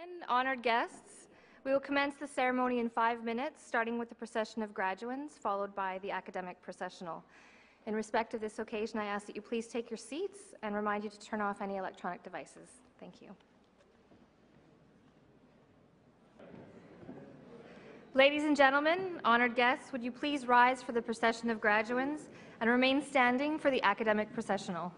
gentlemen, honored guests, we will commence the ceremony in 5 minutes, starting with the procession of graduands, followed by the academic processional. In respect of this occasion, I ask that you please take your seats and remind you to turn off any electronic devices. Thank you. Ladies and gentlemen, honored guests, would you please rise for the procession of graduands and remain standing for the academic processional.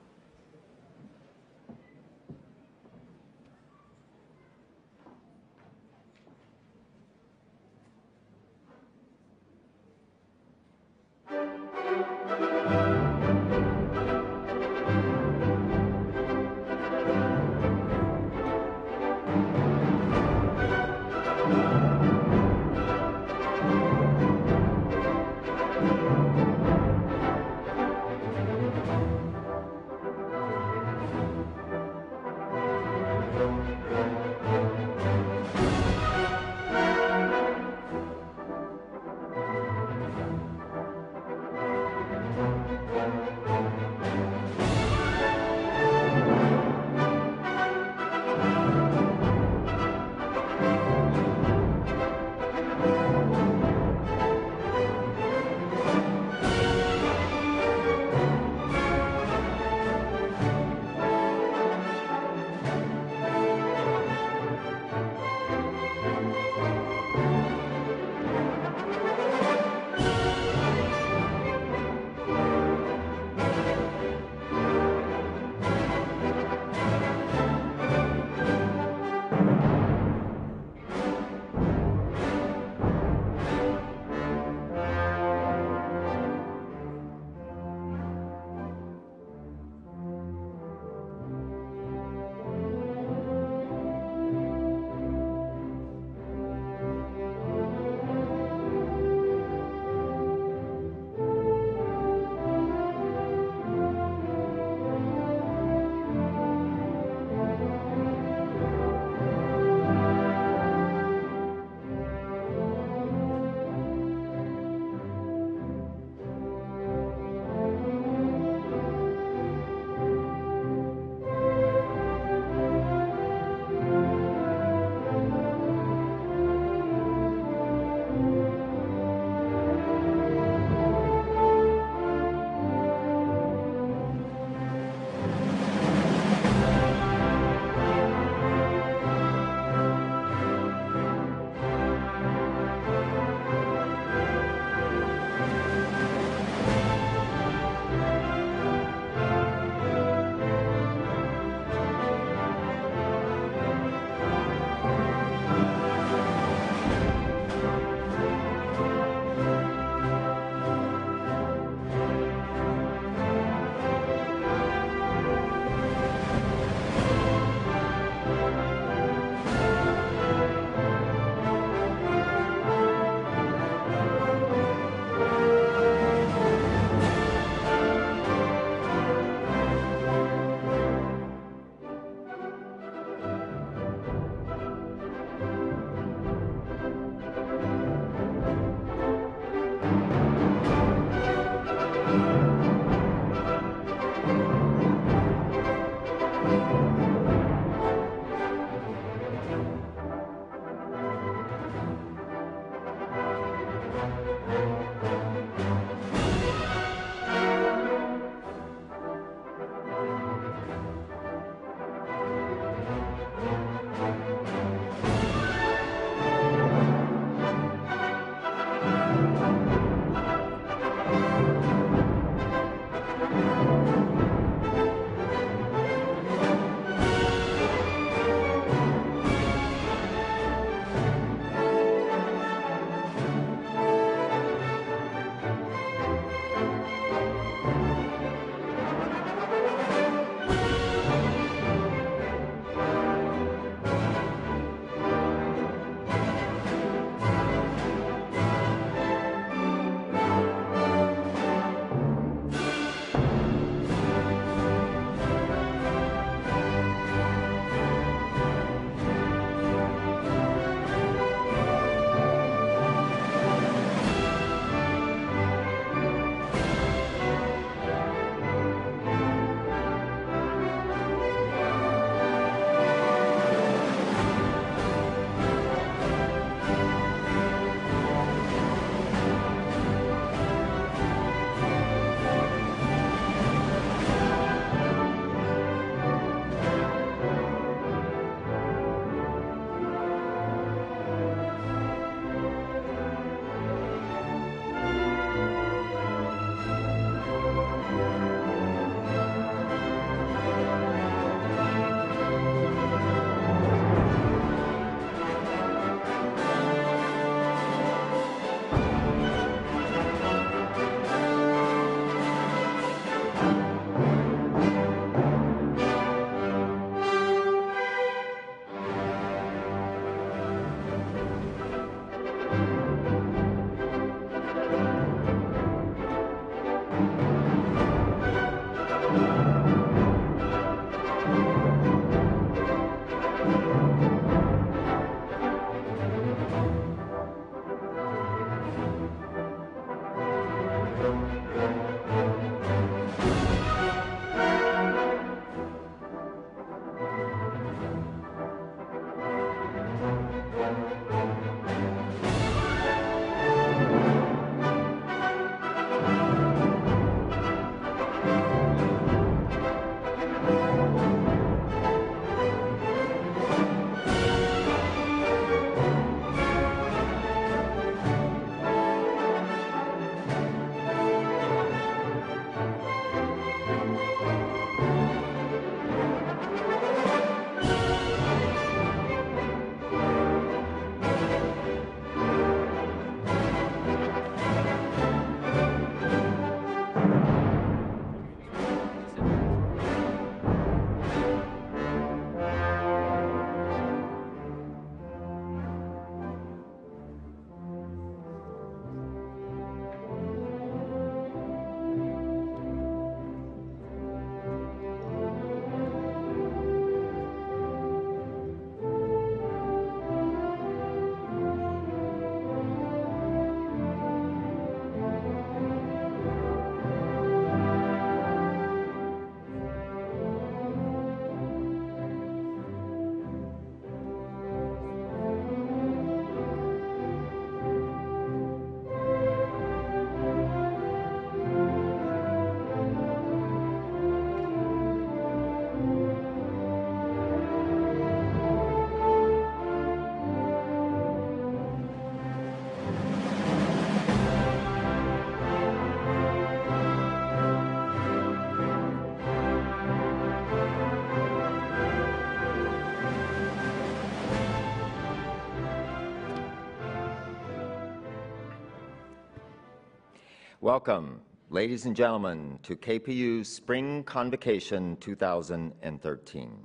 Welcome, ladies and gentlemen, to KPU's Spring Convocation 2013.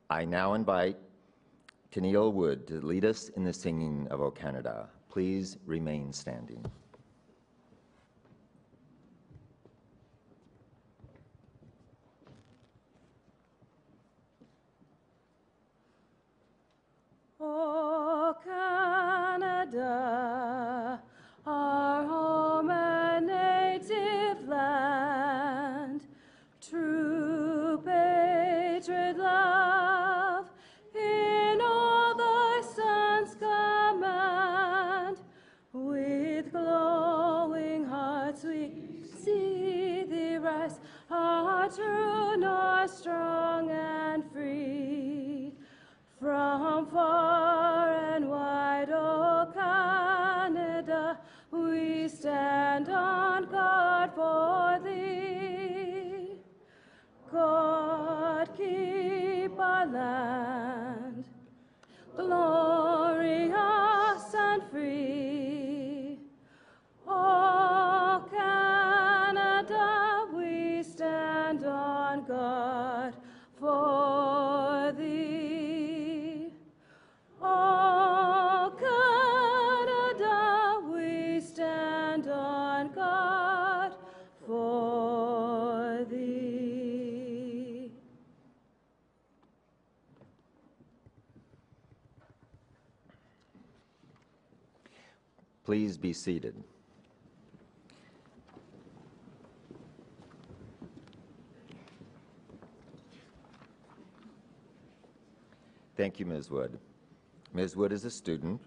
I now invite Tennille Wood to lead us in the singing of O Canada. Please remain standing. O Canada, our home and native land, true patriot love, in all thy sons command. With glowing hearts we see thee rise, our true north, strong and free. From far and wide, O Canada, we stand on guard for thee. God keep our land glorious and free. O Canada, we stand on guard for thee. O Canada, we stand on guard for thee. Please be seated. Thank you, Ms. Wood. Ms. Wood is a student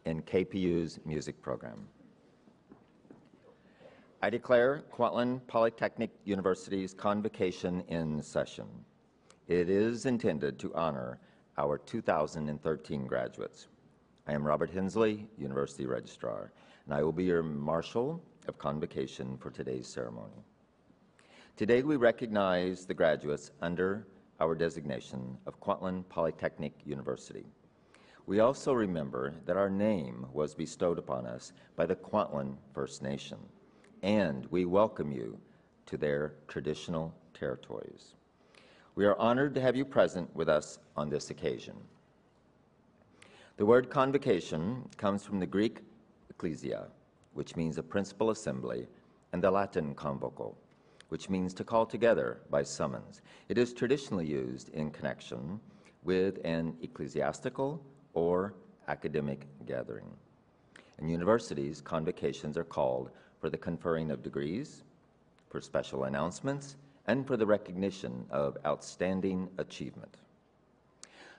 in KPU's music program. I declare Kwantlen Polytechnic University's Convocation in session. It is intended to honor our 2013 graduates. I am Robert Hensley, University Registrar, and I will be your Marshal of Convocation for today's ceremony. Today we recognize the graduates under our designation of Kwantlen Polytechnic University. We also remember that our name was bestowed upon us by the Kwantlen First Nation, and we welcome you to their traditional territories. We are honored to have you present with us on this occasion. The word convocation comes from the Greek ecclesia, which means a principal assembly, and the Latin convoco, which means to call together by summons. It is traditionally used in connection with an ecclesiastical or academic gathering. In universities, convocations are called for the conferring of degrees, for special announcements, and for the recognition of outstanding achievement.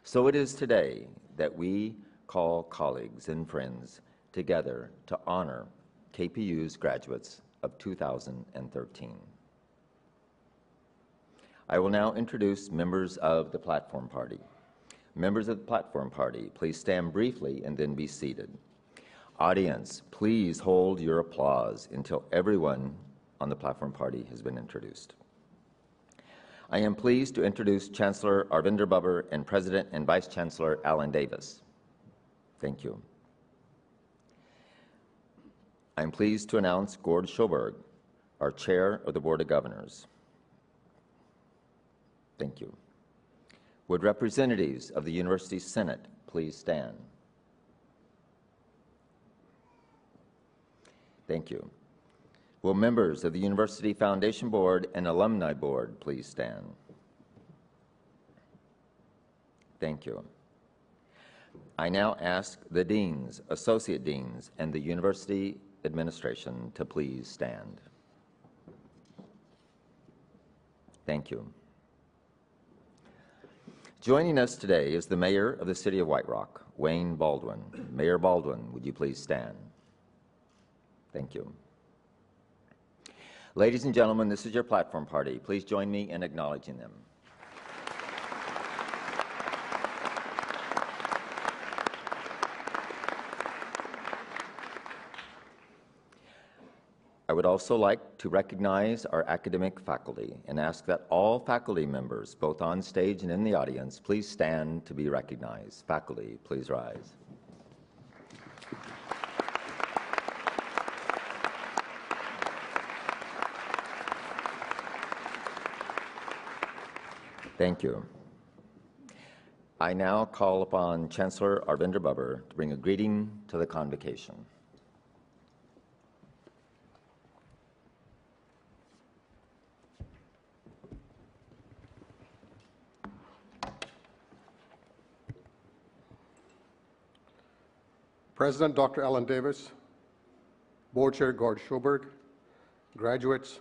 So it is today that we call colleagues and friends together to honor KPU's graduates of 2013. I will now introduce members of the Platform Party. Members of the Platform Party, please stand briefly and then be seated. Audience, please hold your applause until everyone on the Platform Party has been introduced. I am pleased to introduce Chancellor Arvinder Bubber and President and Vice Chancellor Alan Davis. Thank you. I am pleased to announce Gord Schoberg, our Chair of the Board of Governors. Thank you. Would representatives of the University Senate please stand? Thank you. Will members of the University Foundation Board and Alumni Board please stand? Thank you. I now ask the deans, associate deans, and the university administration to please stand. Thank you. Joining us today is the Mayor of the City of White Rock, Wayne Baldwin. Mayor Baldwin, would you please stand? Thank you. Ladies and gentlemen, this is your Platform Party. Please join me in acknowledging them. I would also like to recognize our academic faculty and ask that all faculty members, both on stage and in the audience, please stand to be recognized. Faculty, please rise. Thank you. I now call upon Chancellor Arvinder Babbar to bring a greeting to the Convocation. President Dr. Alan Davis, Board Chair Gord Schoberg, graduates,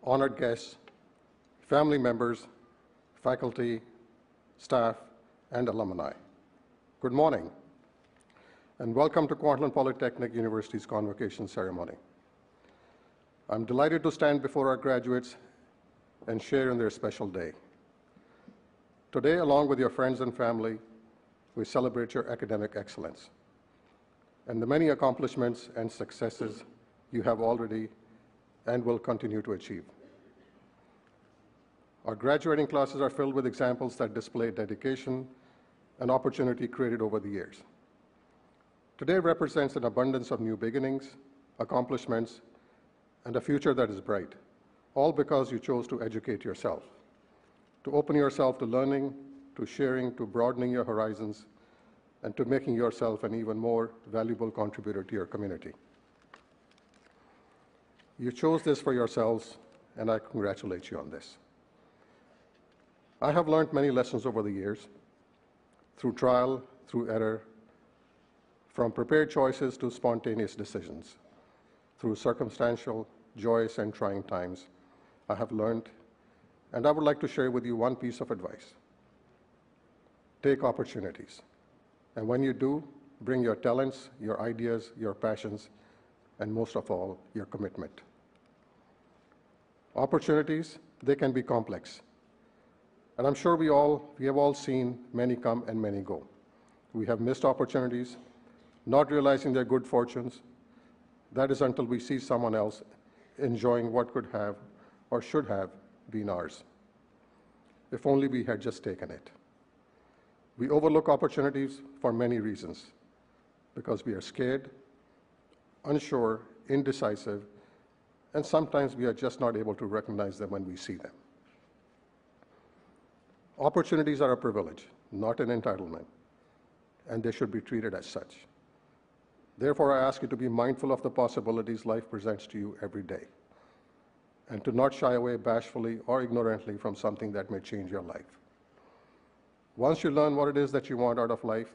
honored guests, family members, faculty, staff, and alumni. Good morning, and welcome to Kwantlen Polytechnic University's Convocation ceremony. I'm delighted to stand before our graduates and share in their special day. Today, along with your friends and family, we celebrate your academic excellence and the many accomplishments and successes you have already and will continue to achieve. Our graduating classes are filled with examples that display dedication and opportunity created over the years. Today represents an abundance of new beginnings, accomplishments, and a future that is bright, all because you chose to educate yourself, to open yourself to learning, to sharing, to broadening your horizons, and to making yourself an even more valuable contributor to your community. You chose this for yourselves, and I congratulate you on this. I have learned many lessons over the years, through trial, through error, from prepared choices to spontaneous decisions, through circumstantial, joyous, and trying times. I have learned, and I would like to share with you one piece of advice. Take opportunities. And when you do, bring your talents, your ideas, your passions, and most of all, your commitment. Opportunities, they can be complex. And I'm sure we have all seen many come and many go. We have missed opportunities, not realizing their good fortunes. That is until we see someone else enjoying what could have or should have been ours. If only we had just taken it. We overlook opportunities for many reasons, because we are scared, unsure, indecisive, and sometimes we are just not able to recognize them when we see them. Opportunities are a privilege, not an entitlement, and they should be treated as such. Therefore, I ask you to be mindful of the possibilities life presents to you every day, and to not shy away bashfully or ignorantly from something that may change your life. Once you learn what it is that you want out of life,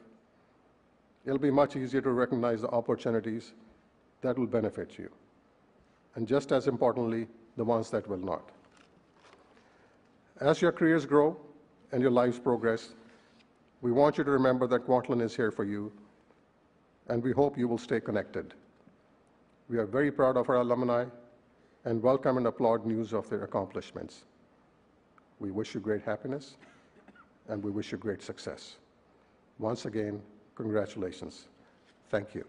it'll be much easier to recognize the opportunities that will benefit you, and just as importantly, the ones that will not. As your careers grow and your lives progress, we want you to remember that Kwantlen is here for you, and we hope you will stay connected. We are very proud of our alumni and welcome and applaud news of their accomplishments. We wish you great happiness, and we wish you great success. Once again, congratulations. Thank you.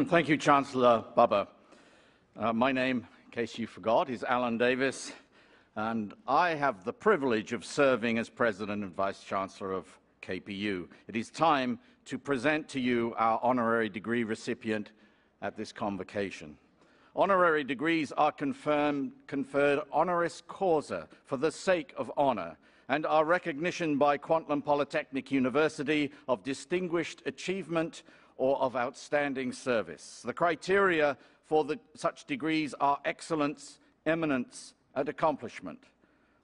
Thank you, Chancellor Babbar. My name, in case you forgot, is Alan Davis, and I have the privilege of serving as President and Vice Chancellor of KPU. It is time to present to you our honorary degree recipient at this convocation. Honorary degrees are conferred honoris causa for the sake of honor and are recognition by Kwantlen Polytechnic University of distinguished achievement or of outstanding service. The criteria for such degrees are excellence, eminence, and accomplishment.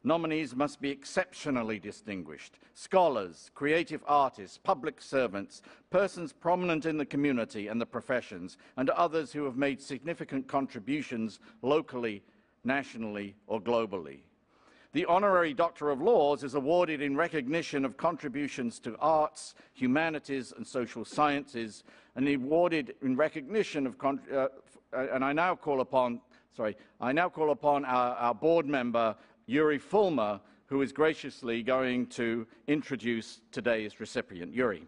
Nominees must be exceptionally distinguished, scholars, creative artists, public servants, persons prominent in the community and the professions, and others who have made significant contributions locally, nationally, or globally. The Honorary Doctor of Laws is awarded in recognition of contributions to arts, humanities, and social sciences, and awarded in recognition of, I now call upon our board member, Yuri Fulmer, who is graciously going to introduce today's recipient. Yuri.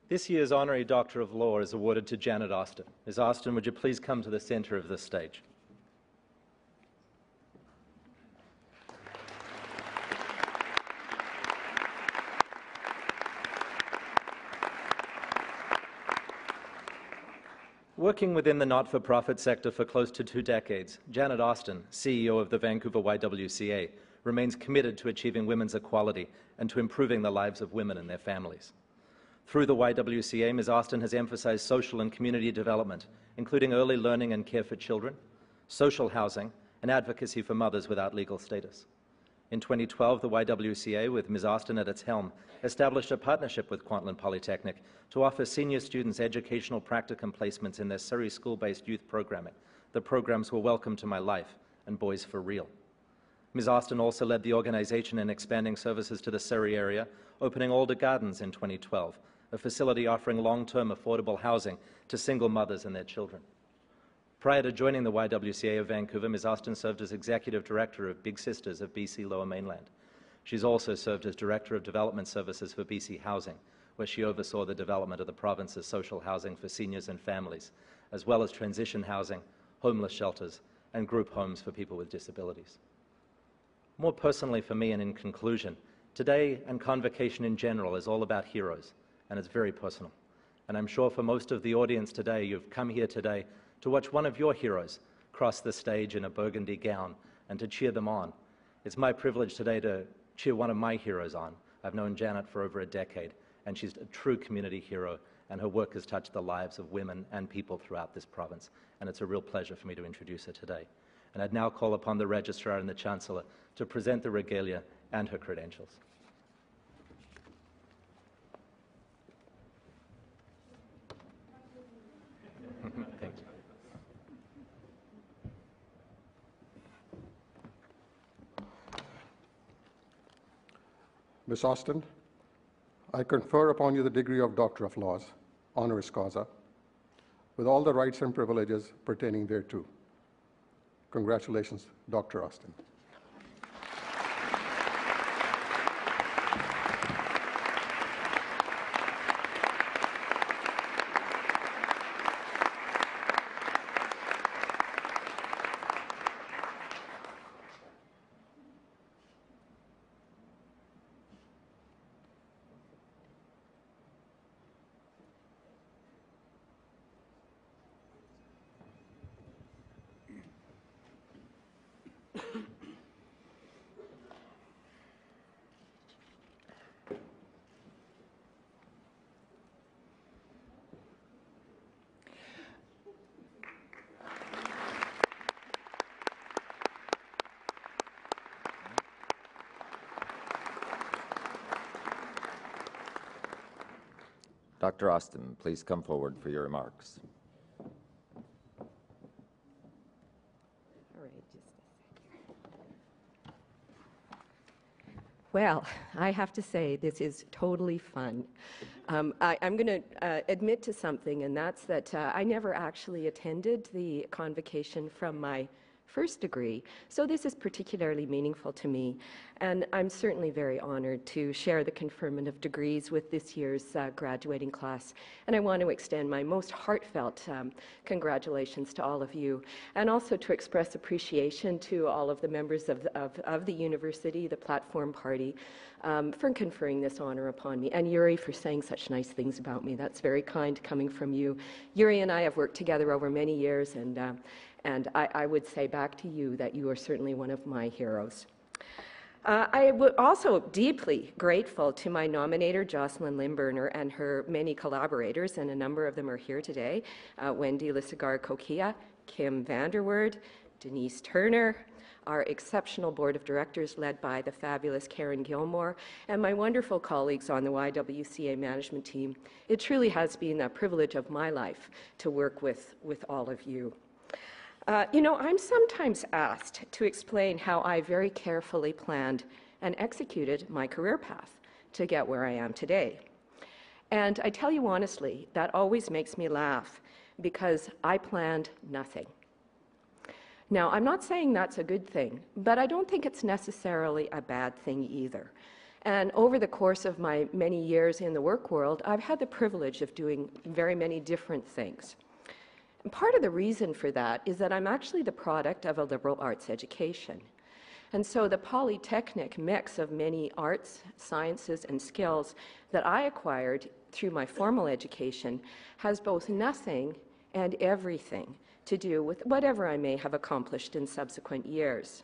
This year's Honorary Doctor of Law is awarded to Janet Austin. Ms. Austin, would you please come to the center of this stage? Working within the not-for-profit sector for close to 2 decades, Janet Austin, CEO of the Vancouver YWCA, remains committed to achieving women's equality and to improving the lives of women and their families. Through the YWCA, Ms. Austin has emphasized social and community development, including early learning and care for children, social housing, and advocacy for mothers without legal status. In 2012, the YWCA, with Ms. Austin at its helm, established a partnership with Kwantlen Polytechnic to offer senior students educational practicum placements in their Surrey school-based youth programming. The programs were Welcome to My Life and Boys for Real. Ms. Austin also led the organization in expanding services to the Surrey area, opening Alder Gardens in 2012, a facility offering long-term affordable housing to single mothers and their children. Prior to joining the YWCA of Vancouver, Ms. Austin served as Executive Director of Big Sisters of BC Lower Mainland. She's also served as Director of Development Services for BC Housing, where she oversaw the development of the province's social housing for seniors and families, as well as transition housing, homeless shelters, and group homes for people with disabilities. More personally for me, and in conclusion, today and Convocation in general is all about heroes, and it's very personal. And I'm sure for most of the audience today, you've come here today to watch one of your heroes cross the stage in a burgundy gown and to cheer them on. It's my privilege today to cheer one of my heroes on. I've known Janet for over a decade, and she's a true community hero, and her work has touched the lives of women and people throughout this province, and it's a real pleasure for me to introduce her today. And I'd now call upon the Registrar and the Chancellor to present the regalia and her credentials. Thank you. Ms. Austin, I confer upon you the degree of Doctor of Laws, honoris causa, with all the rights and privileges pertaining thereto. Congratulations, Dr. Austin. Dr. Austin, please come forward for your remarks. All right, just a second. Well, I have to say this is totally fun. I'm going to admit to something, and that's that I never actually attended the convocation from my first degree, so this is particularly meaningful to me, and I'm certainly very honored to share the conferment of degrees with this year's graduating class, and I want to extend my most heartfelt congratulations to all of you, and also to express appreciation to all of the members of the university, the platform party, for conferring this honor upon me, and Yuri for saying such nice things about me. That's very kind coming from you. Yuri and I have worked together over many years, and I would say back to you that you are certainly one of my heroes. I am also deeply grateful to my nominator, Jocelyn Limburner, and her many collaborators, and a number of them are here today, Wendy Lissagar-Kokia, Kim Vanderwoord, Denise Turner, our exceptional board of directors led by the fabulous Karen Gilmore, and my wonderful colleagues on the YWCA management team. It truly has been a privilege of my life to work with all of you. You know, I'm sometimes asked to explain how I very carefully planned and executed my career path to get where I am today. And I tell you honestly, that always makes me laugh because I planned nothing. Now, I'm not saying that's a good thing, but I don't think it's necessarily a bad thing either. And over the course of my many years in the work world, I've had the privilege of doing very many different things. And part of the reason for that is that I'm actually the product of a liberal arts education. And so the Polytechnic mix of many arts, sciences, and skills that I acquired through my formal education has both nothing and everything to do with whatever I may have accomplished in subsequent years.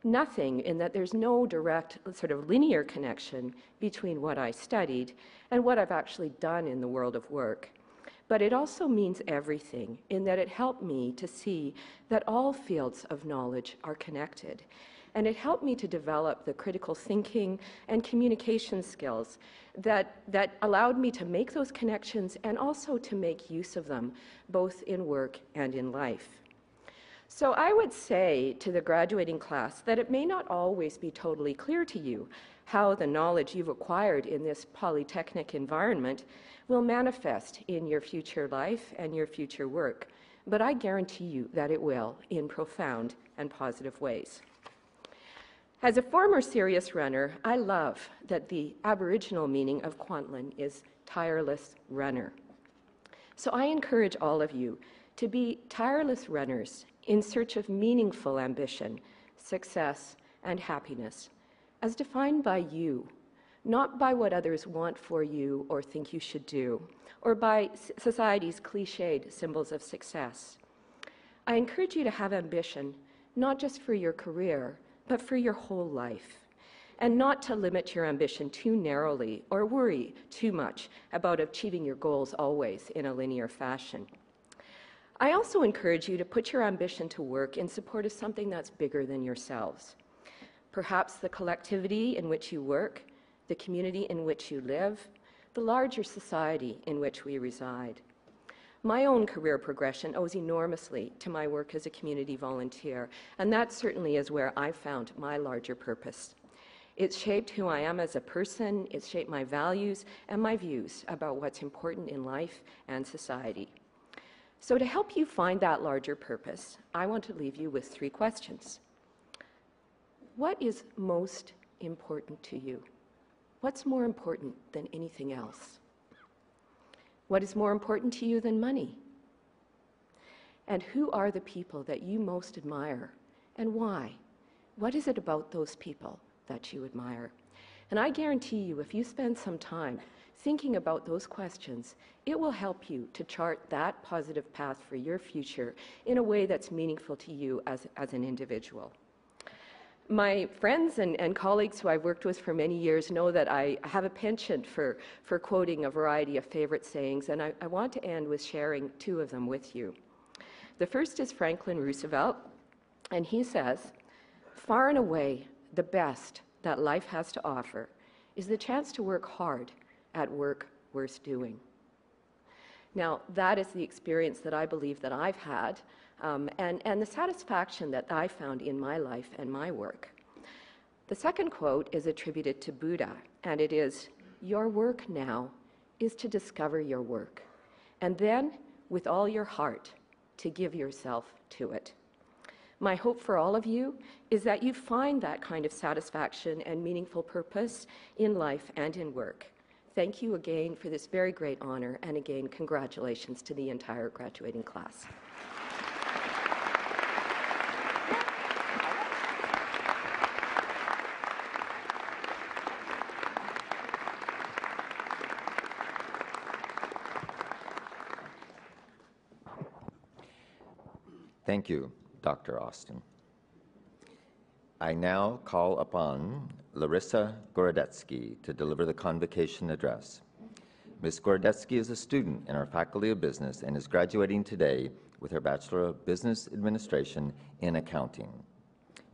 Nothing in that there's no direct sort of linear connection between what I studied and what I've actually done in the world of work. But it also means everything in that it helped me to see that all fields of knowledge are connected. And it helped me to develop the critical thinking and communication skills that allowed me to make those connections and also to make use of them, both in work and in life. So I would say to the graduating class that it may not always be totally clear to you how the knowledge you've acquired in this Polytechnic environment will manifest in your future life and your future work. But I guarantee you that it will in profound and positive ways. As a former serious runner, I love that the Aboriginal meaning of Kwantlen is tireless runner. So I encourage all of you to be tireless runners in search of meaningful ambition, success, and happiness, as defined by you, not by what others want for you or think you should do, or by society's cliched symbols of success. I encourage you to have ambition, not just for your career, but for your whole life, and not to limit your ambition too narrowly or worry too much about achieving your goals always in a linear fashion. I also encourage you to put your ambition to work in support of something that's bigger than yourselves. Perhaps the collectivity in which you work, the community in which you live, the larger society in which we reside. My own career progression owes enormously to my work as a community volunteer, and that certainly is where I found my larger purpose. It's shaped who I am as a person, it's shaped my values and my views about what's important in life and society. So to help you find that larger purpose, I want to leave you with 3 questions. What is most important to you? What's more important than anything else? What is more important to you than money? And who are the people that you most admire, and why? What is it about those people that you admire? And I guarantee you, if you spend some time thinking about those questions, it will help you to chart that positive path for your future in a way that's meaningful to you as an individual. My friends and colleagues who I've worked with for many years know that I have a penchant for quoting a variety of favorite sayings, and I want to end with sharing 2 of them with you. The first is Franklin Roosevelt, and he says, "Far and away, the best that life has to offer is the chance to work hard at work worth doing." Now, that is the experience that I believe that I've had, and the satisfaction that I found in my life and my work. The second quote is attributed to Buddha, and it is, "Your work now is to discover your work, and then, with all your heart, to give yourself to it." My hope for all of you is that you find that kind of satisfaction and meaningful purpose in life and in work. Thank you again for this very great honor, and again, congratulations to the entire graduating class. Thank you, Dr. Austin. I now call upon Larissa Gorodetsky to deliver the convocation address. Ms. Gorodetsky is a student in our Faculty of Business and is graduating today with her Bachelor of Business Administration in Accounting.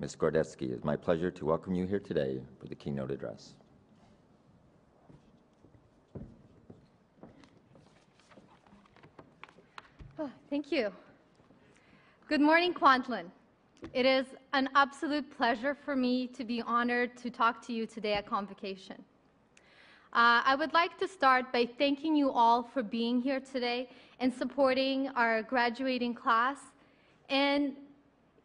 Ms. Gorodetsky, it's my pleasure to welcome you here today for the keynote address. Oh, thank you. Good morning, Kwantlen. It is an absolute pleasure for me to be honored to talk to you today at Convocation. I would like to start by thanking you all for being here today and supporting our graduating class, and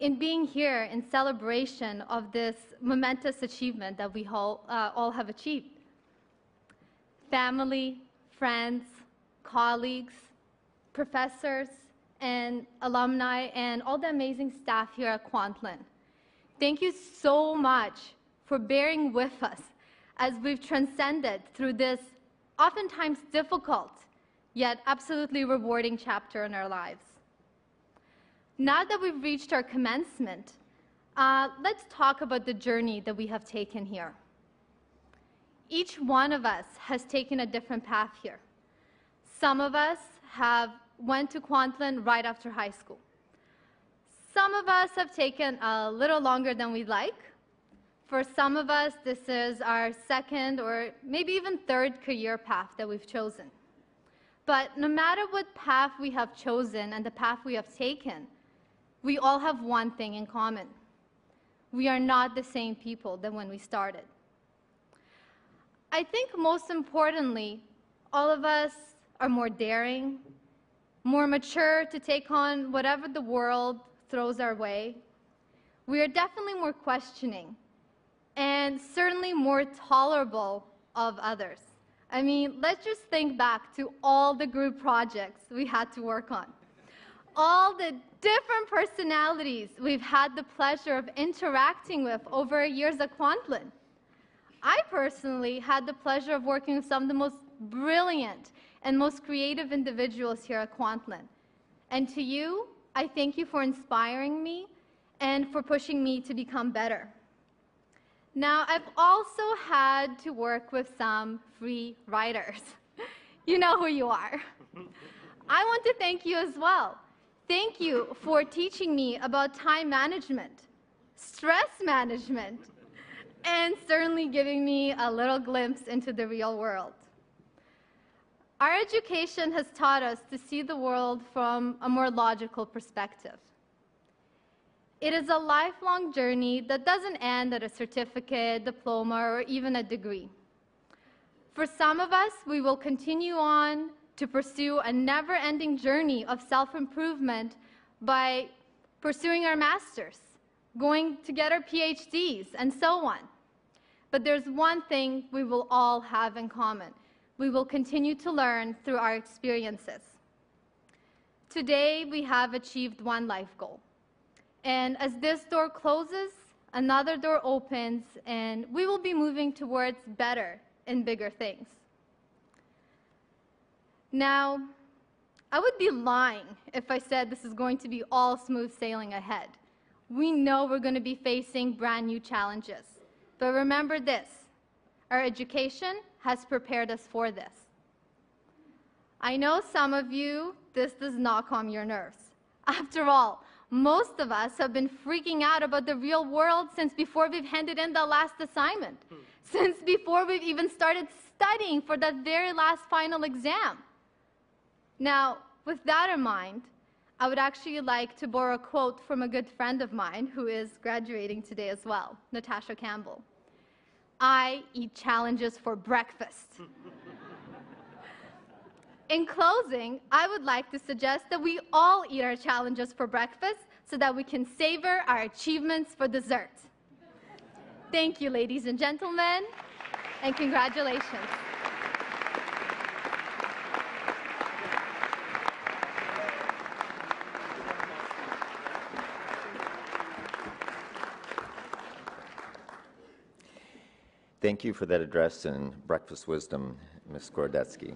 in being here in celebration of this momentous achievement that we all have achieved. Family, friends, colleagues, professors, and alumni, and all the amazing staff here at Kwantlen. Thank you so much for bearing with us as we've transcended through this oftentimes difficult yet absolutely rewarding chapter in our lives. Now that we've reached our commencement, let's talk about the journey that we have taken here. Each one of us has taken a different path here. Some of us went to Kwantlen right after high school. Some of us have taken a little longer than we'd like. For some of us, this is our second or maybe even third career path that we've chosen. But no matter what path we have chosen and the path we have taken, we all have one thing in common. We are not the same people than when we started. I think most importantly, all of us are more daring, more mature to take on whatever the world throws our way. We are definitely more questioning and certainly more tolerable of others. I mean, let's just think back to all the group projects we had to work on, all the different personalities we've had the pleasure of interacting with over our years at Kwantlen. I personally had the pleasure of working with some of the most brilliant and most creative individuals here at Kwantlen. And to you, I thank you for inspiring me and for pushing me to become better. Now, I've also had to work with some free riders. You know who you are. I want to thank you as well. Thank you for teaching me about time management, stress management, and certainly giving me a little glimpse into the real world. Our education has taught us to see the world from a more logical perspective. It is a lifelong journey that doesn't end at a certificate, diploma, or even a degree. For some of us, we will continue on to pursue a never-ending journey of self-improvement by pursuing our masters, going to get our PhDs, and so on. But there's one thing we will all have in common. We will continue to learn through our experiences. Today, we have achieved one life goal. And as this door closes, another door opens, and we will be moving towards better and bigger things. Now, I would be lying if I said this is going to be all smooth sailing ahead. We know we're going to be facing brand new challenges. But remember this, our education has prepared us for this. I know some of you, this does not calm your nerves. After all, most of us have been freaking out about the real world since before we've handed in the last assignment, since before we've even started studying for that very last final exam. Now, with that in mind, I would actually like to borrow a quote from a good friend of mine who is graduating today as well, Natasha Campbell. I eat challenges for breakfast. In closing, I would like to suggest that we all eat our challenges for breakfast so that we can savor our achievements for dessert. Thank you, ladies and gentlemen, and congratulations. Thank you for that address and breakfast wisdom, Ms. Gordetsky.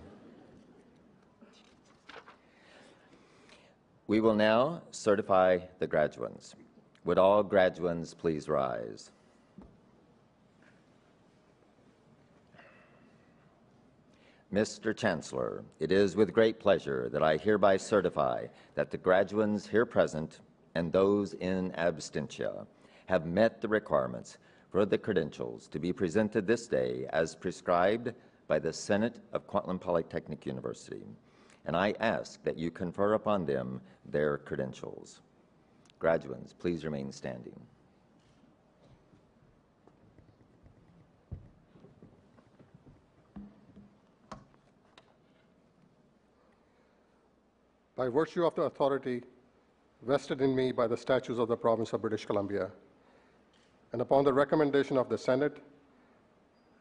We will now certify the graduands. Would all graduands please rise? Mr. Chancellor, it is with great pleasure that I hereby certify that the graduands here present and those in absentia have met the requirements for the credentials to be presented this day as prescribed by the Senate of Kwantlen Polytechnic University, and I ask that you confer upon them their credentials. Graduands, please remain standing. By virtue of the authority vested in me by the statutes of the province of British Columbia, and upon the recommendation of the Senate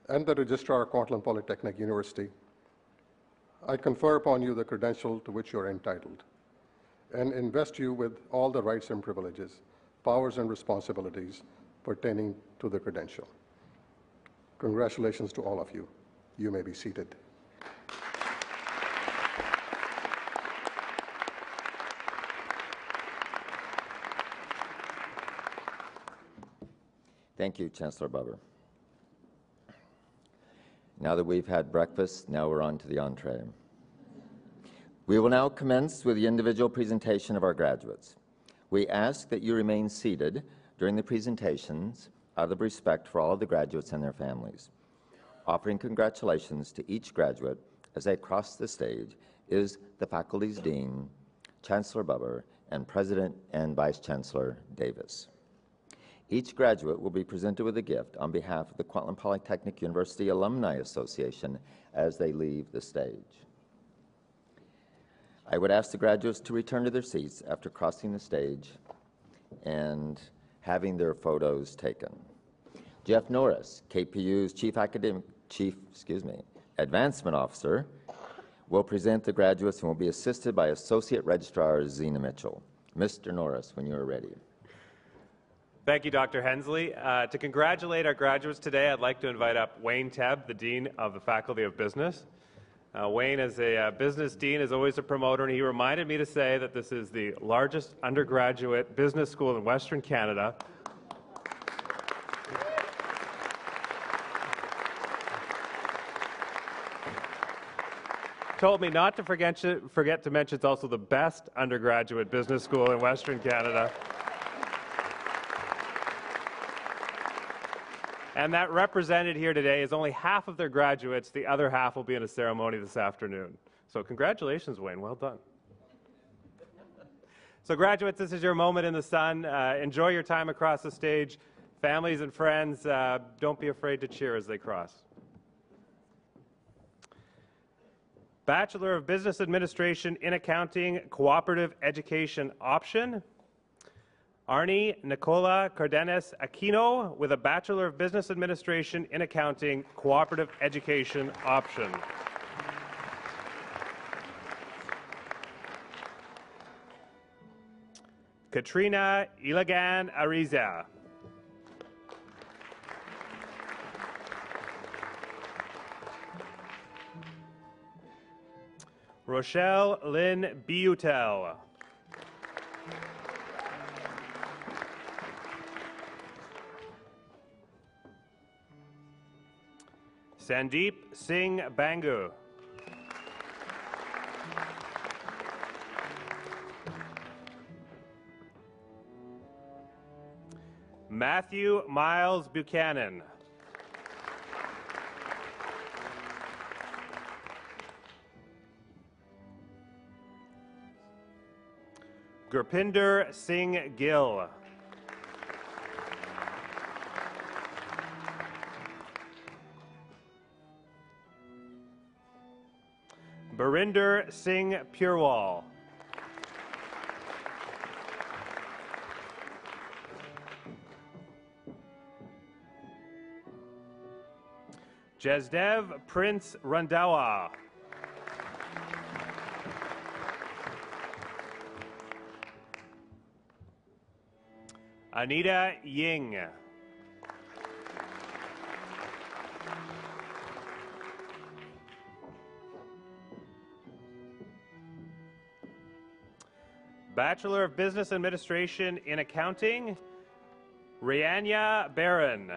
and the Registrar of Kwantlen Polytechnic University, I confer upon you the credential to which you are entitled, and invest you with all the rights and privileges, powers and responsibilities pertaining to the credential. Congratulations to all of you. You may be seated. Thank you, Chancellor Bubber. Now that we've had breakfast, now we're on to the entree. We will now commence with the individual presentation of our graduates. We ask that you remain seated during the presentations out of respect for all of the graduates and their families. Offering congratulations to each graduate as they cross the stage is the Faculty's Dean, Chancellor Bubber, and President and Vice Chancellor Davis. Each graduate will be presented with a gift on behalf of the Kwantlen Polytechnic University Alumni Association as they leave the stage. I would ask the graduates to return to their seats after crossing the stage and having their photos taken. Jeff Norris, KPU's Advancement Officer, will present the graduates and will be assisted by Associate Registrar Zena Mitchell. Mr. Norris, when you are ready. Thank you, Dr. Hensley. To congratulate our graduates today, I'd like to invite up Wayne Tebb, the Dean of the Faculty of Business. Wayne, as a business dean, is always a promoter, and he reminded me to say that this is the largest undergraduate business school in Western Canada. Told me not to forget to mention it's also the best undergraduate business school in Western Canada. And that represented here today is only half of their graduates. The other half will be in a ceremony this afternoon. So congratulations, Wayne. Well done. So graduates, this is your moment in the sun. Enjoy your time across the stage. Families and friends, don't be afraid to cheer as they cross. Bachelor of Business Administration in Accounting, Cooperative Education option. Arnie Nicola Cardenas Aquino with a Bachelor of Business Administration in Accounting, Cooperative Education option. Katrina Ilagan Ariza. Rochelle Lynn Biutel. Sandeep Singh Bangu. Matthew Miles Buchanan. Gurpinder Singh Gill. Barinder Singh Purewal. Jesdev Prince Randawa. Anita Ying. Bachelor of Business Administration in Accounting, Rianya Barron.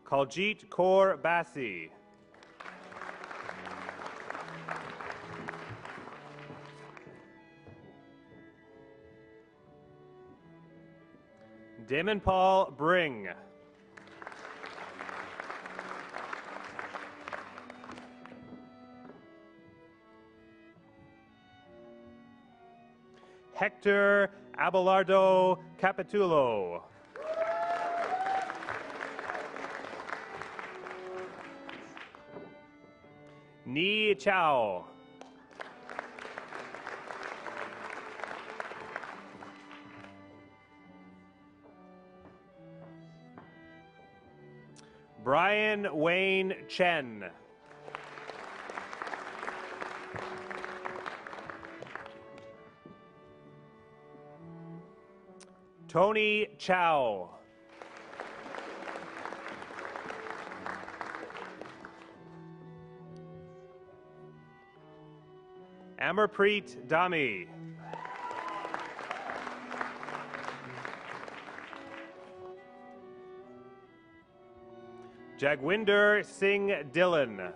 Kaljit Kaur Bassi. Damon Paul Bring. Hector Abelardo Capitulo. Ni Chao. Brian Wayne Chen. Tony Chow. Amarpreet Dami. Jagwinder Singh Dillon.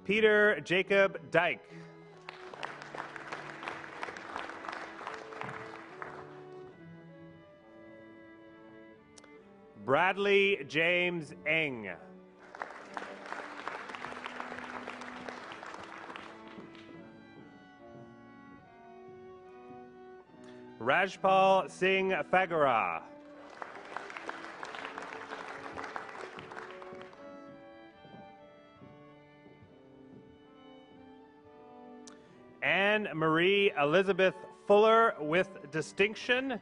Peter Jacob Dyke. Bradley James Eng. Rajpal Singh Fagara. Anne Marie Elizabeth Fuller with distinction.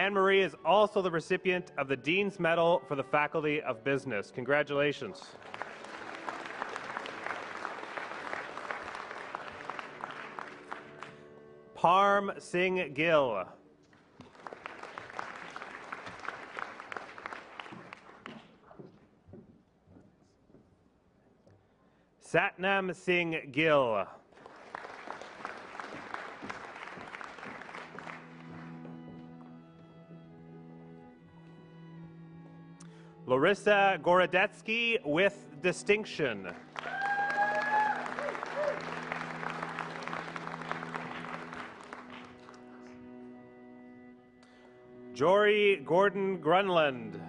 Anne Marie is also the recipient of the Dean's Medal for the Faculty of Business. Congratulations. Parm Singh Gill. Satnam Singh Gill. Larissa Gorodetsky with distinction. Jory Gordon Grunland.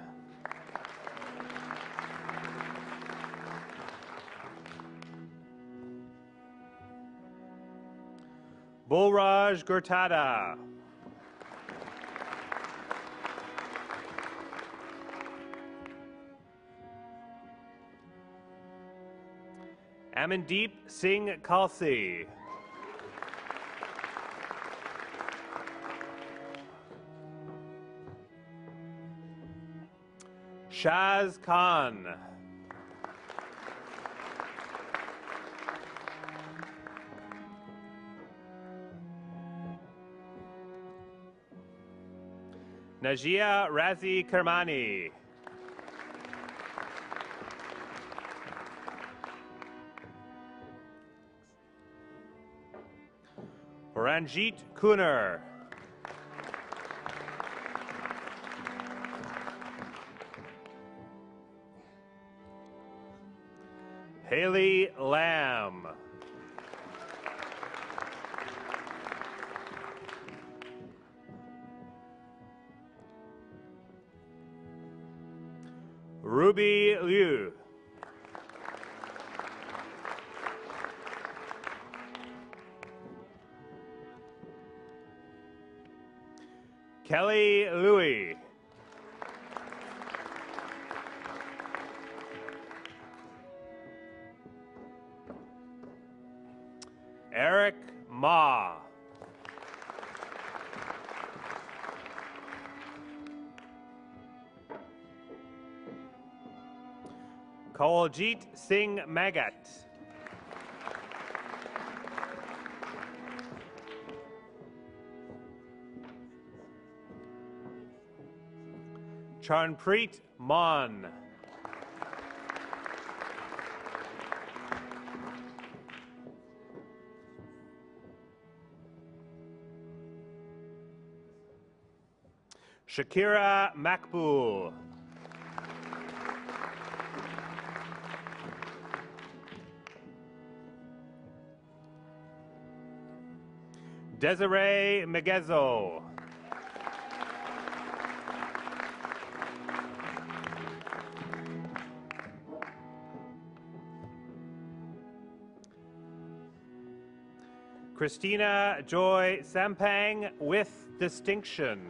Bulraj Gurtada. Amandeep Singh Khalsi. Shaz Khan. Najia Razi Kermani. Ranjit Kuner. Haley Lamb. Ruby Liu. Kelly Louie. Eric Ma. Kawaljit Singh Magat. Charnpreet Mon. Shakira Makbul. Desiree Megezo. Christina Joy Sampang with distinction.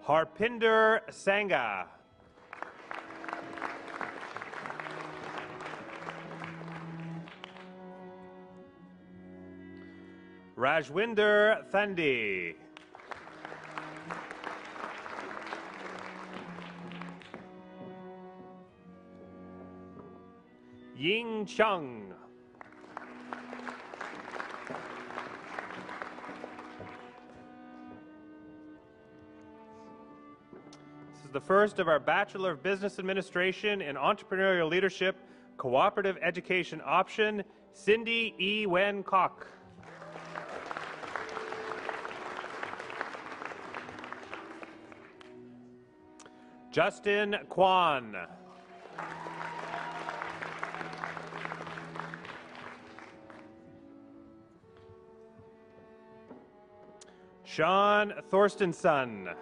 Harpinder Sangha. Rajwinder Thandi. Ying Chung. This is the first of our Bachelor of Business Administration in Entrepreneurial Leadership Cooperative Education option, Cindy E. Wen Kok. Justin Kwan. Sean Thorstenson.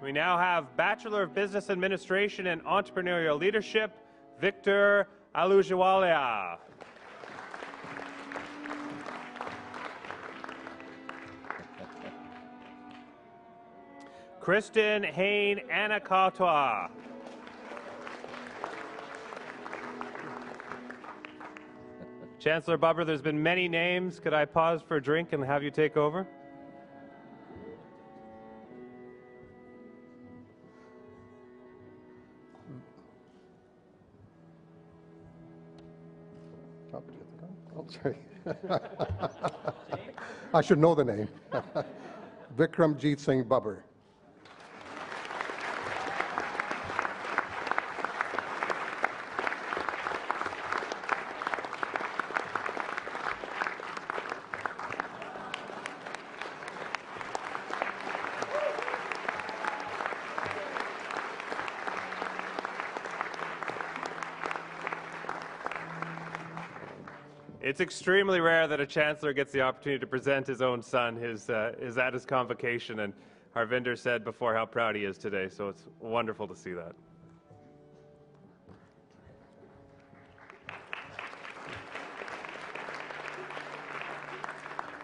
We now have Bachelor of Business Administration and Entrepreneurial Leadership, Victor Alujawalia. Kristen Hain Anakatwa. Chancellor Bubber, there's been many names. Could I pause for a drink and have you take over? Oh, sorry. I should know the name. Vikramjit Singh Bubber. It's extremely rare that a chancellor gets the opportunity to present his own son. Is at his convocation, and Harvinder said before how proud he is today, so it's wonderful to see that.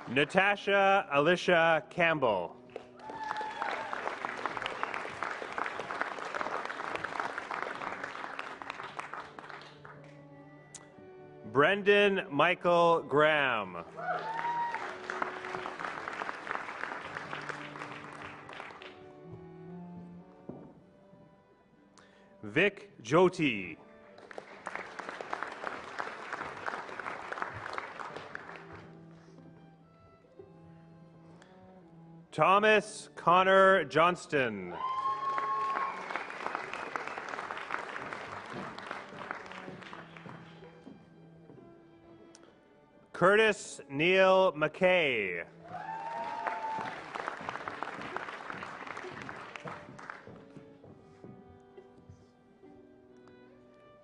Natasha Alicia Campbell. Brendan Michael Graham. Vic Jyoti. Thomas Connor Johnston. Curtis Neil McKay.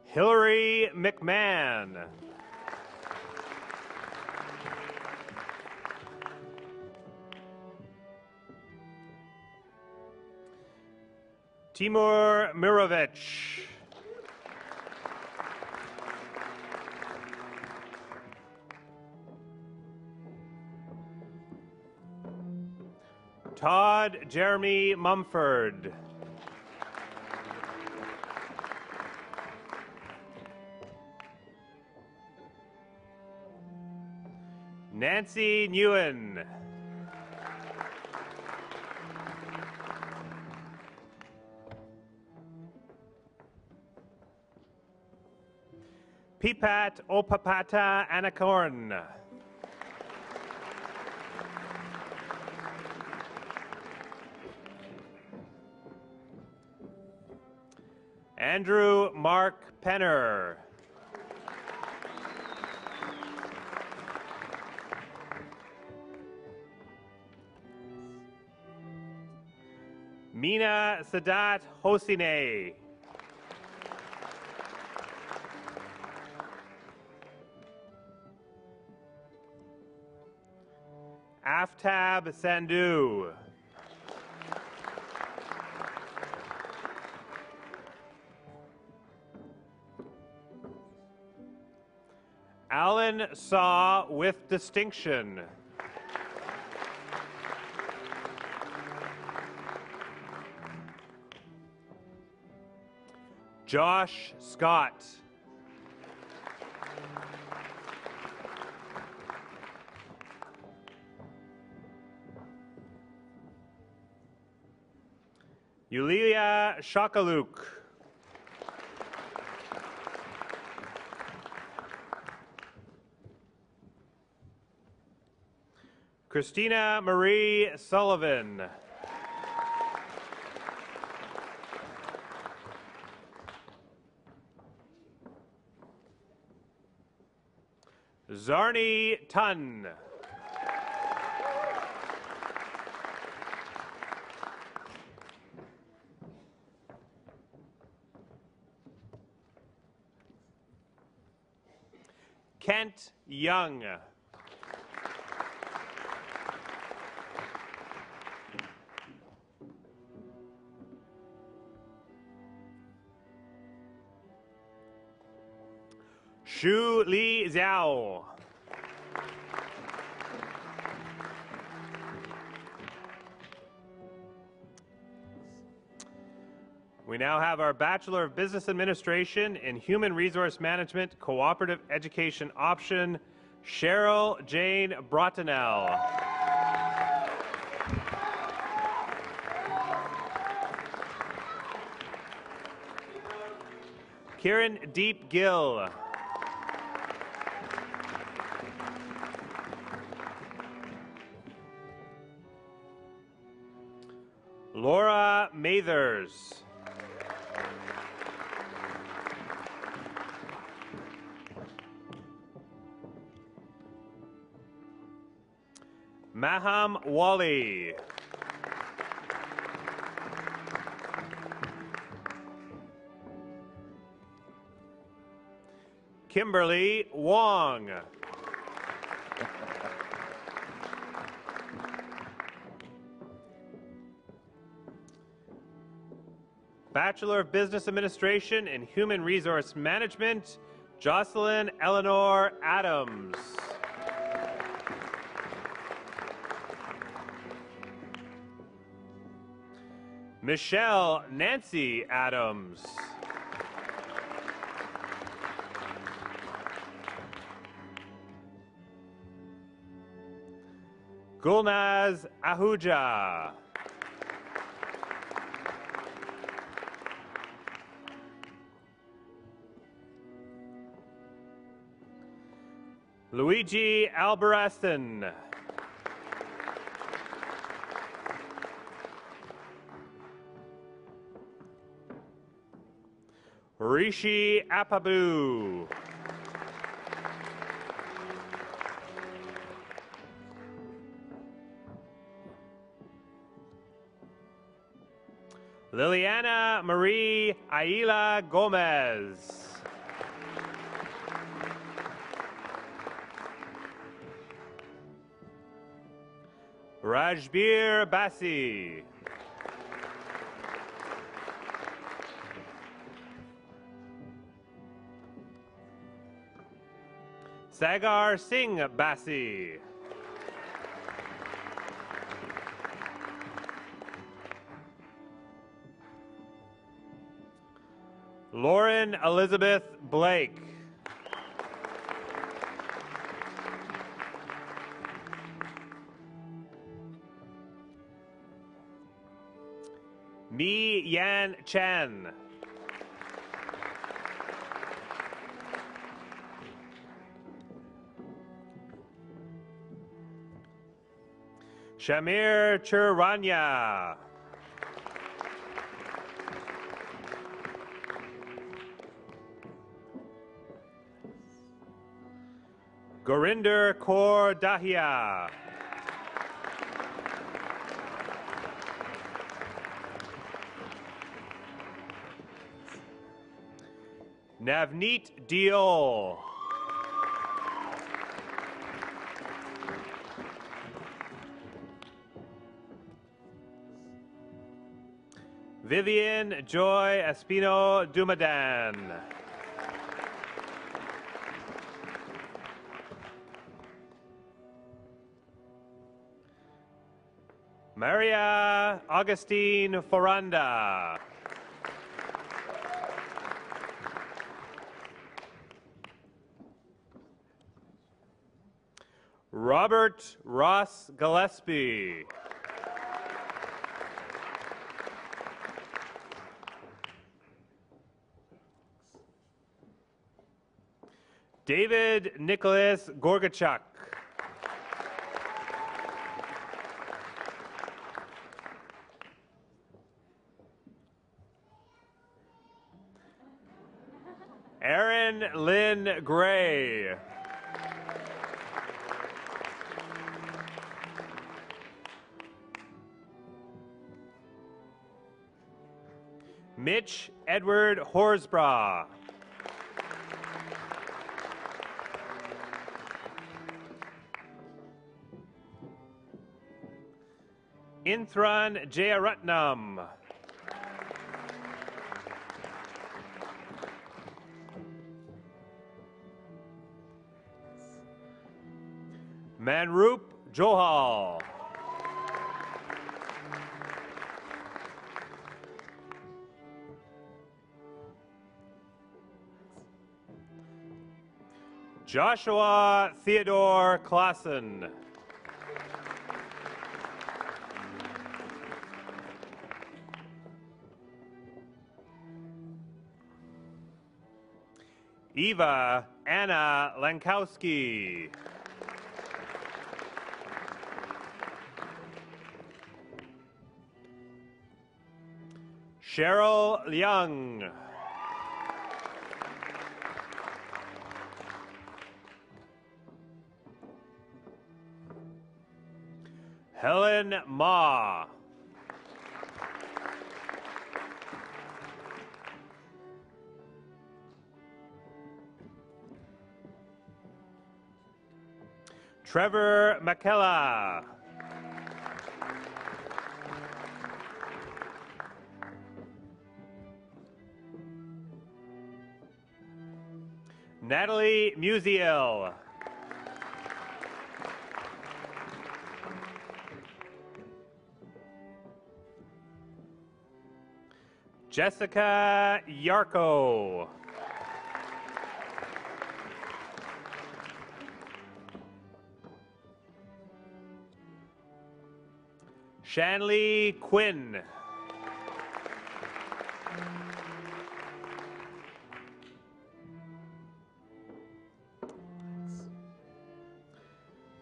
Hillary McMahon. Timur Mirovich. Todd Jeremy Mumford. Nancy Nguyen. Pipat Opapata Anakorn. Andrew Mark Penner. Mina Sadat Hosine. Aftab Sandhu. Alan Saw with distinction. Josh Scott. Yulia Shakaluk. Christina Marie Sullivan. Zarni Tun. Kent Young. Shu Li Zhao. We now have our Bachelor of Business Administration in Human Resource Management Cooperative Education option, Cheryl Jane Brottenell. Kieran Deep Gill. Laura Mathers. Maham Wali. Kimberly Wong. Bachelor of Business Administration in Human Resource Management, Jocelyn Eleanor Adams. Michelle Nancy Adams. Gulnaz Ahuja. Luigi Albereston. Rishi Apabu. Liliana Marie Aila Gomez. Rajbir Bassi. Sagar Singh Bassi. Lauren Elizabeth Blake. Mi Yan Chen. Shamir Churanya. Gurinder Kaur Dahia. Navneet Diol. Vivian Joy Espino Dumadan. Maria Augustine Foranda. Robert Ross Gillespie. David Nicholas Gorgachuk. Erin Lynn Gray. Mitch Edward Horsbrough. Inthran Jayarutnam. Manroop Johal. Joshua Theodore Klassen. Eva Anna Lankowski. Cheryl Young. Helen Ma. Trevor McKella. Natalie Musiel. Jessica Yarko. Shanley Quinn.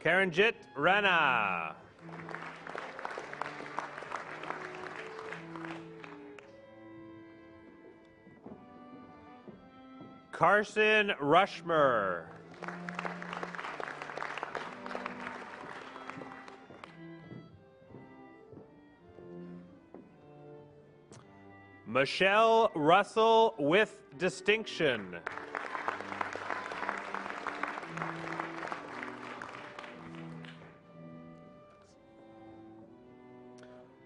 Karanjit Rana. Carson Rushmer. Michelle Russell with distinction.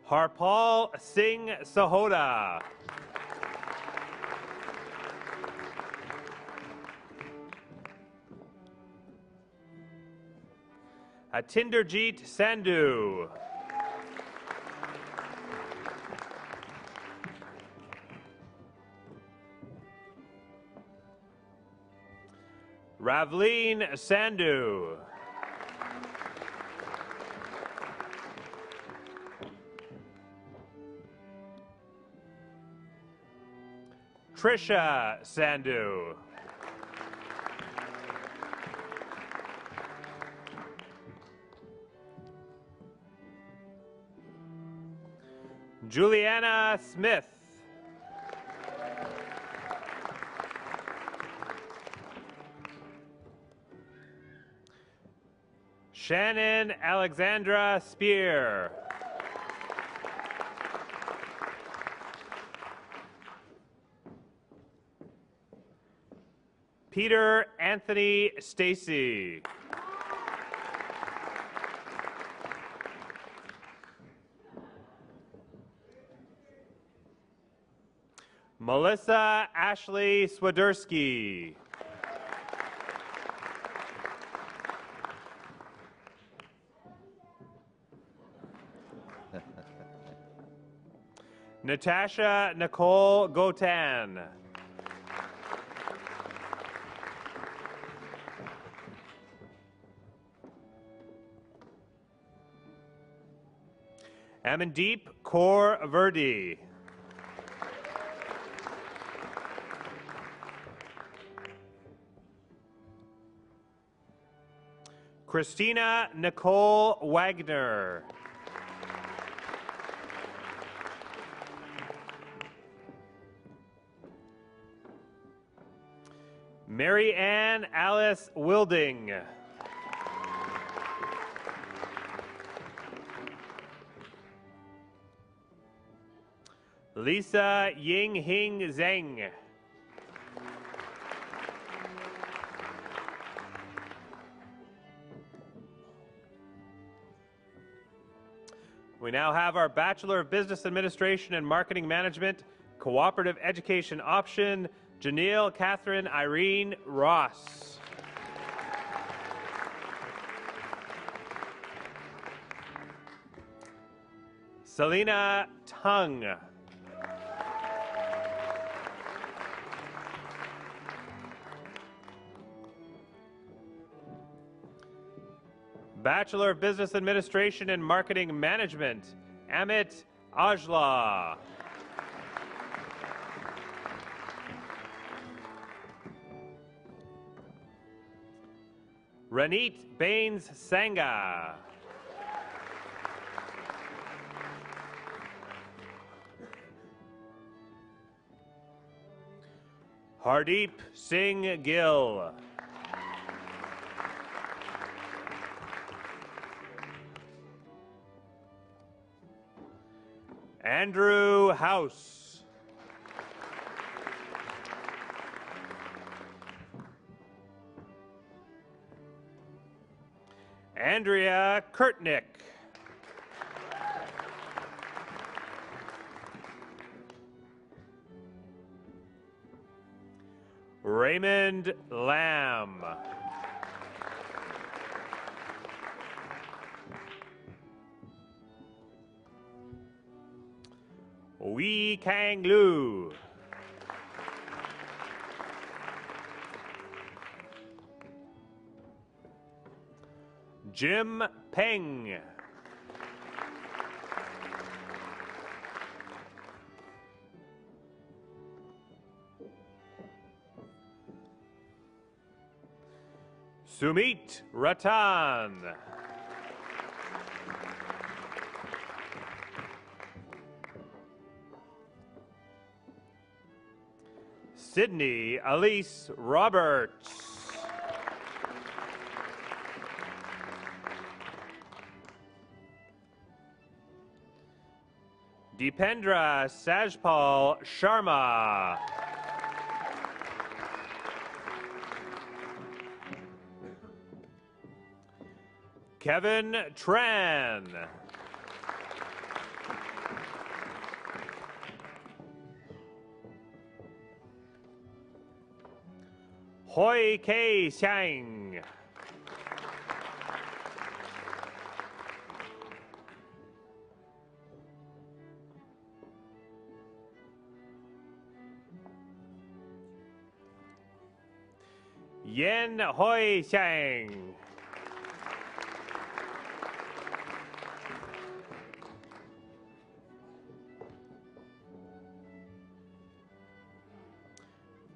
Harpal Singh Sahoda. Atinderjeet Sandhu. Ravleen Sandhu. Trisha Sandhu. Juliana Smith. Shannon Alexandra Spear. Peter Anthony Stacy. Melissa Ashley Swiderski. Natasha Nicole Gotan. Amandeep Kaur Verdi. Christina Nicole Wagner. Mary Ann Alice Wilding. Lisa Ying Hing Zheng. We now have our Bachelor of Business Administration and Marketing Management, Cooperative Education option, Janelle Catherine Irene Ross. Selena Tung. Bachelor of Business Administration and Marketing Management, Amit Ajla. Ranit Baines Sangha. Hardeep Singh Gill. Andrew House. Andrea Kurtnick. Raymond Lamb. Wee Kang Lu. Jim Peng. Sumit Ratan. Sydney Elise Roberts. Deependra Sajpal Sharma. Kevin Tran. Hoi Kei Xiang. Yen Hoi Xiang.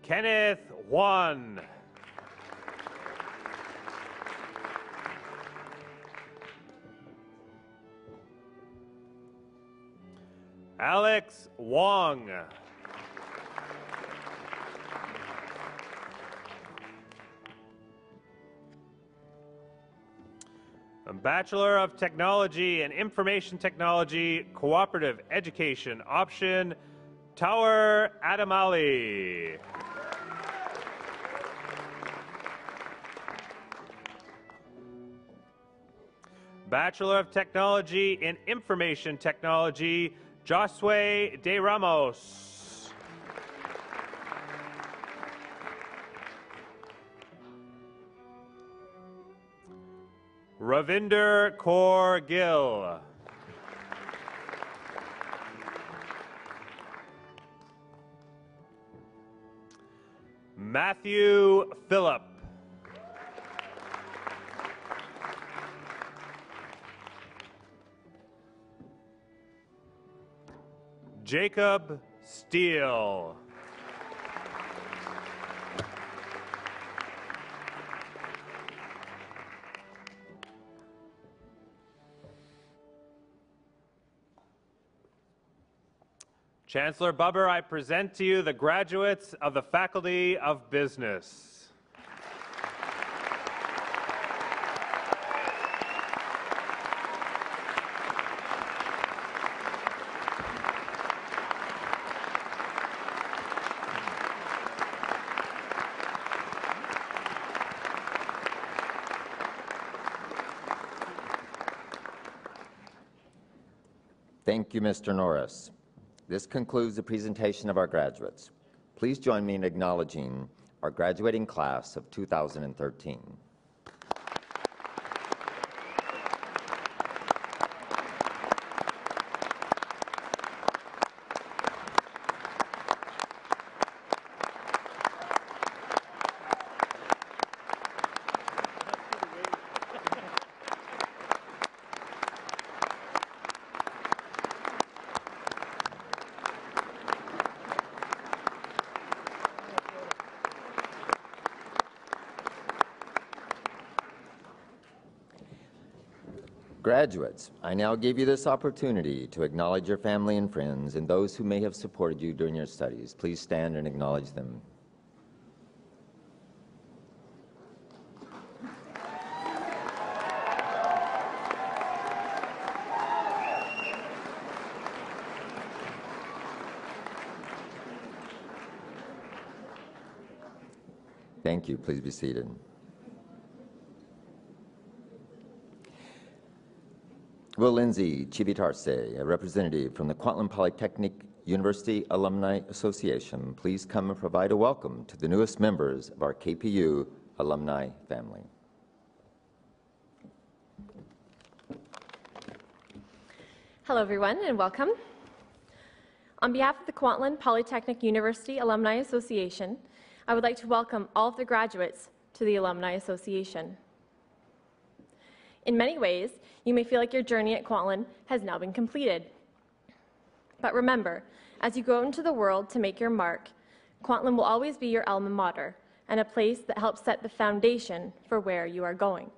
Kenneth Wan. Alex Wong. A Bachelor of Technology and Information Technology, Cooperative Education option, Tower Adamali. Bachelor of Technology in Information Technology, Josue De Ramos. Ravinder Kaur Gill. Matthew Phillip. Jacob Steele. Chancellor Bubber, I present to you the graduates of the Faculty of Business. Thank you, Mr. Norris. This concludes the presentation of our graduates. Please join me in acknowledging our graduating class of 2013. Graduates, I now give you this opportunity to acknowledge your family and friends and those who may have supported you during your studies. Please stand and acknowledge them. Thank you. Please be seated. Will Lindsay Chivitarse, a representative from the Kwantlen Polytechnic University Alumni Association, please come and provide a welcome to the newest members of our KPU alumni family. Hello, everyone, and welcome. On behalf of the Kwantlen Polytechnic University Alumni Association, I would like to welcome all of the graduates to the Alumni Association. In many ways, you may feel like your journey at Kwantlen has now been completed. But remember, as you go into the world to make your mark, Kwantlen will always be your alma mater and a place that helps set the foundation for where you are going.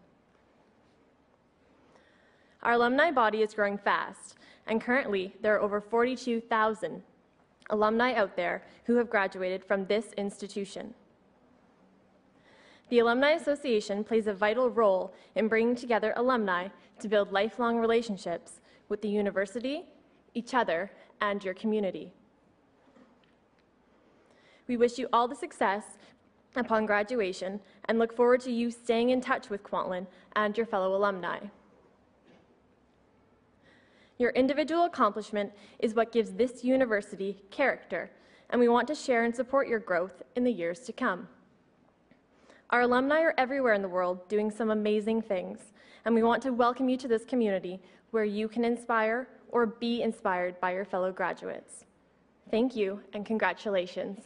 Our alumni body is growing fast, and currently there are over 42,000 alumni out there who have graduated from this institution. The Alumni Association plays a vital role in bringing together alumni to build lifelong relationships with the university, each other, and your community. We wish you all the success upon graduation and look forward to you staying in touch with Kwantlen and your fellow alumni. Your individual accomplishment is what gives this university character, and we want to share and support your growth in the years to come. Our alumni are everywhere in the world doing some amazing things, and we want to welcome you to this community where you can inspire or be inspired by your fellow graduates. Thank you, and congratulations.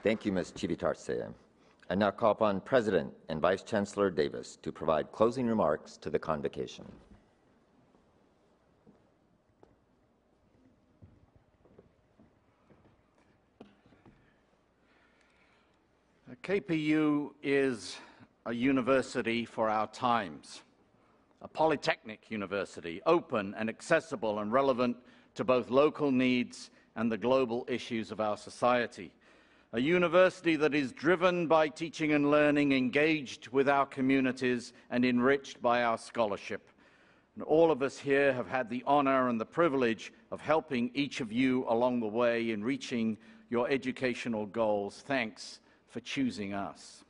Thank you, Ms. Chivitarse. I now call upon President and Vice Chancellor Davis to provide closing remarks to the convocation. KPU is a university for our times, a polytechnic university, open and accessible and relevant to both local needs and the global issues of our society. A university that is driven by teaching and learning, engaged with our communities, and enriched by our scholarship. And all of us here have had the honor and the privilege of helping each of you along the way in reaching your educational goals. Thanks for choosing us.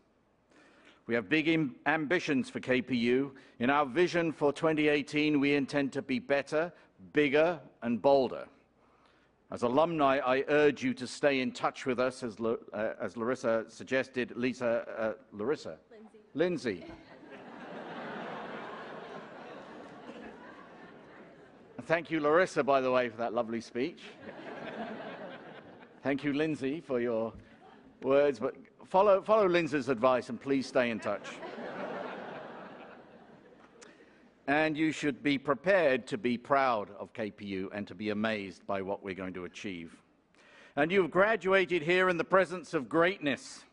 We have big ambitions for KPU. In our vision for 2018, we intend to be better, bigger, and bolder. As alumni, I urge you to stay in touch with us, as Larissa suggested. Lindsay. Thank you, Larissa, by the way, for that lovely speech. Thank you, Lindsay, for your words, but follow Lindsay's advice and please stay in touch. And you should be prepared to be proud of KPU and to be amazed by what we're going to achieve. And you've graduated here in the presence of greatness,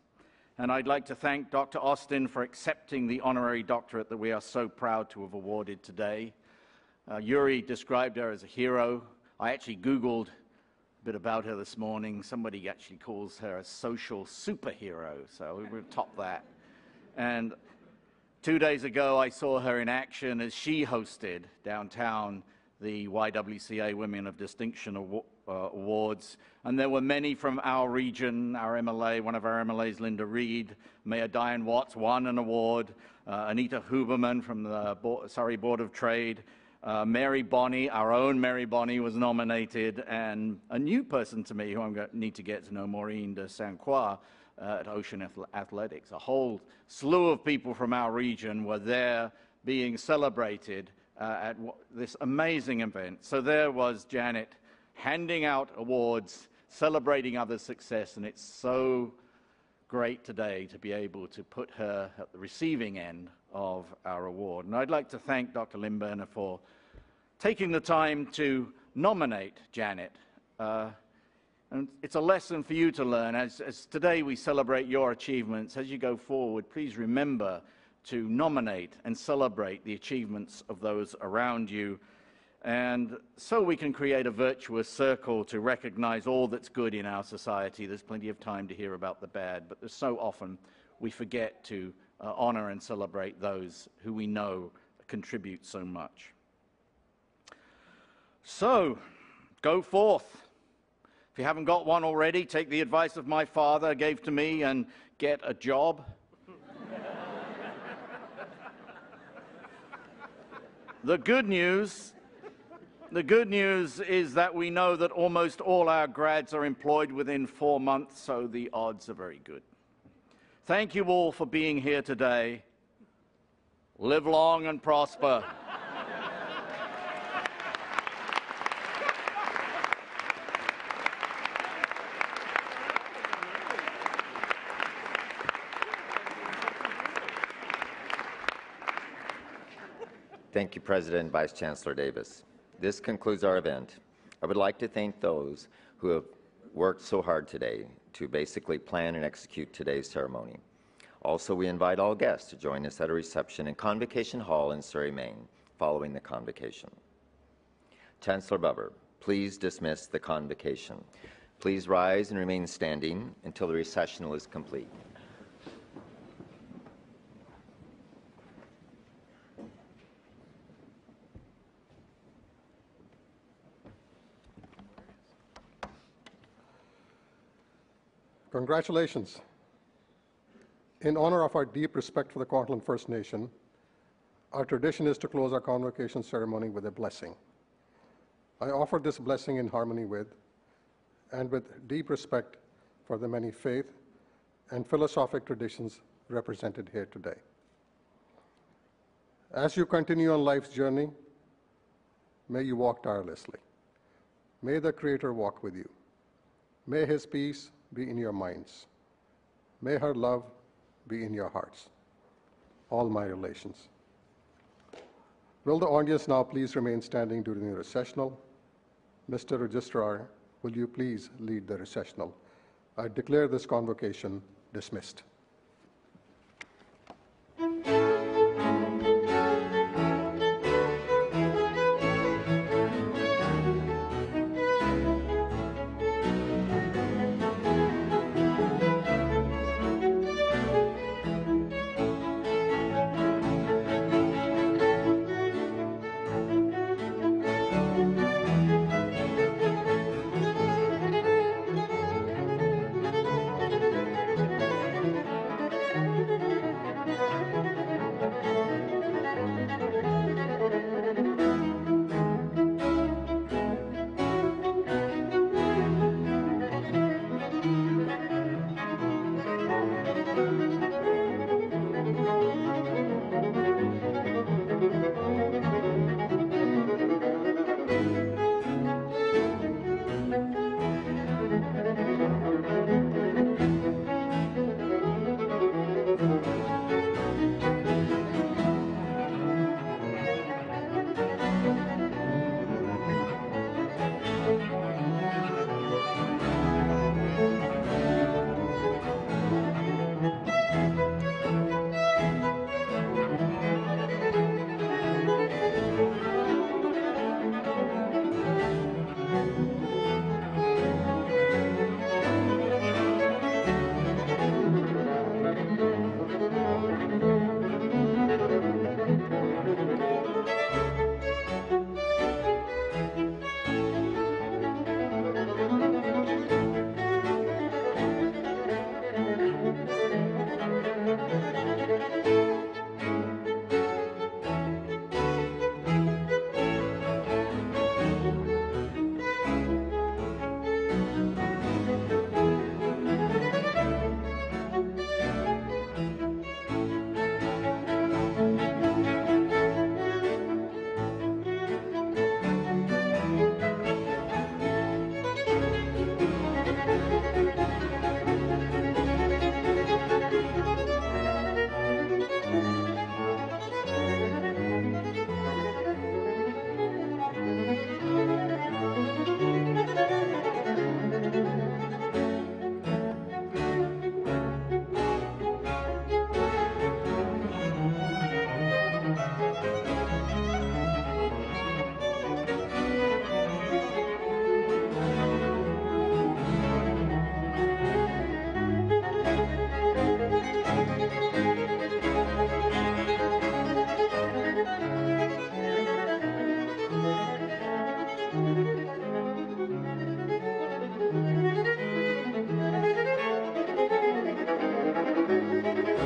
And I'd like to thank Dr. Austin for accepting the honorary doctorate that we are so proud to have awarded today. Yuri described her as a hero. I actually Googled a bit about her this morning. Somebody actually calls her a social superhero, so we'll top that. And 2 days ago, I saw her in action as she hosted downtown the YWCA Women of Distinction Awards. And there were many from our region, our MLA, one of our MLAs, Linda Reed, Mayor Diane Watts won an award, Anita Huberman from the Surrey Board of Trade, Mary Bonney, our own Mary Bonney, was nominated, and a new person to me who I'm going to need to get to know, Maureen de Saint Croix, at Ocean Athletics. A whole slew of people from our region were there being celebrated at this amazing event. So there was Janet handing out awards, celebrating others' success, and it's so great today to be able to put her at the receiving end of our award. And I'd like to thank Dr. Limburner for taking the time to nominate Janet. And it's a lesson for you to learn. As today we celebrate your achievements, as you go forward, please remember to nominate and celebrate the achievements of those around you. And so we can create a virtuous circle to recognize all that's good in our society. There's plenty of time to hear about the bad, but there's so often we forget to honor and celebrate those who we know contribute so much. So, go forth. If you haven't got one already, take the advice of my father gave to me and get a job. The good news is that we know that almost all our grads are employed within 4 months, so the odds are very good. Thank you all for being here today. Live long and prosper. Thank you, President and Vice Chancellor Davis. This concludes our event. I would like to thank those who have worked so hard today to basically plan and execute today's ceremony. Also, we invite all guests to join us at a reception in Convocation Hall in Surrey, Maine, following the convocation. Chancellor Bubber, please dismiss the convocation. Please rise and remain standing until the recessional is complete. Congratulations. In honor of our deep respect for the Kwantlen First Nation, our tradition is to close our convocation ceremony with a blessing. I offer this blessing in harmony with and with deep respect for the many faith and philosophic traditions represented here today. As you continue on life's journey, may you walk tirelessly. May the Creator walk with you. May His peace be in your minds. May her love be in your hearts. All my relations. Will the audience now please remain standing during the recessional? Mr. Registrar, will you please lead the recessional? I declare this convocation dismissed.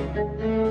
you.